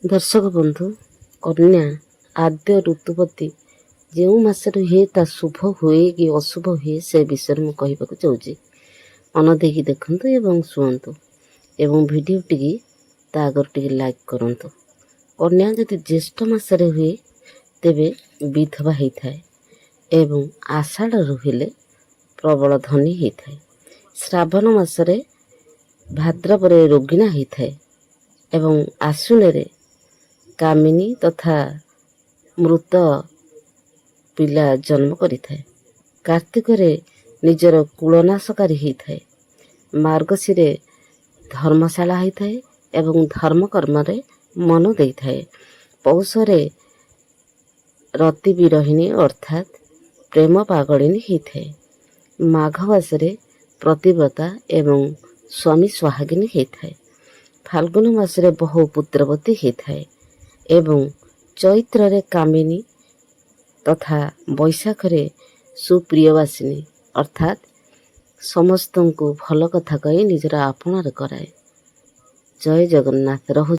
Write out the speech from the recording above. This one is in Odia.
ଦର୍ଶକ ବନ୍ଧୁ, କନ୍ୟା ଆଦ୍ୟ ଋତୁପତି ଯେଉଁ ମାସରେ ହୁଏ ତା ଶୁଭ ହୁଏ କି ଅଶୁଭ ହୁଏ ସେ ବିଷୟରେ ମୁଁ କହିବାକୁ ଚାହୁଁଛି। ମନ ଦେଇକି ଦେଖନ୍ତୁ ଏବଂ ଶୁଣନ୍ତୁ ଏବଂ ଭିଡ଼ିଓଟିକି ତା ଆଗରୁ ଟିକେ ଲାଇକ୍ କରନ୍ତୁ। କନ୍ୟା ଯଦି ଜ୍ୟେଷ୍ଠ ମାସରେ ହୁଏ ତେବେ ବିଧବା ହେଇଥାଏ ଏବଂ ଆଷାଢ଼ରୁ ହେଲେ ପ୍ରବଳ ଧନୀ ହେଇଥାଏ। ଶ୍ରାବଣ ମାସରେ ଭାଦ୍ରବରେ ରୋଗିଣା ହେଇଥାଏ ଏବଂ ଆଶ୍ୱିନରେ କାମିନୀ ତଥା ମୃତ ପିଲା ଜନ୍ମ କରିଥାଏ। କାର୍ତ୍ତିକରେ ନିଜର କୁଳନାଶକାରୀ ହେଇଥାଏ। ମାର୍ଗଶୀରେ ଧର୍ମଶାଳା ହେଇଥାଏ ଏବଂ ଧର୍ମକର୍ମରେ ମନ ଦେଇଥାଏ। ପୌଷରେ ରତି ବିରହିଣୀ ଅର୍ଥାତ୍ ପ୍ରେମ ପାଗଳିନୀ ହେଇଥାଏ। ମାଘ ମାସରେ ପ୍ରତିବ୍ରତା ଏବଂ ସ୍ୱାମୀ ସୁହାଗିନୀ ହେଇଥାଏ। ଫାଲ୍ଗୁନ ମାସରେ ବହୁ ପୁତ୍ରବତୀ ହେଇଥାଏ ଏବଂ ଚୈତ୍ରରେ କାମିନୀ ତଥା ବୈଶାଖରେ ସୁପ୍ରିୟବାସିନୀ ଅର୍ଥାତ୍ ସମସ୍ତଙ୍କୁ ଭଲ କଥା କହି ନିଜର ଆପଣାର କରାଏ। ଜୟ ଜଗନ୍ନାଥ। ରହୁଛି।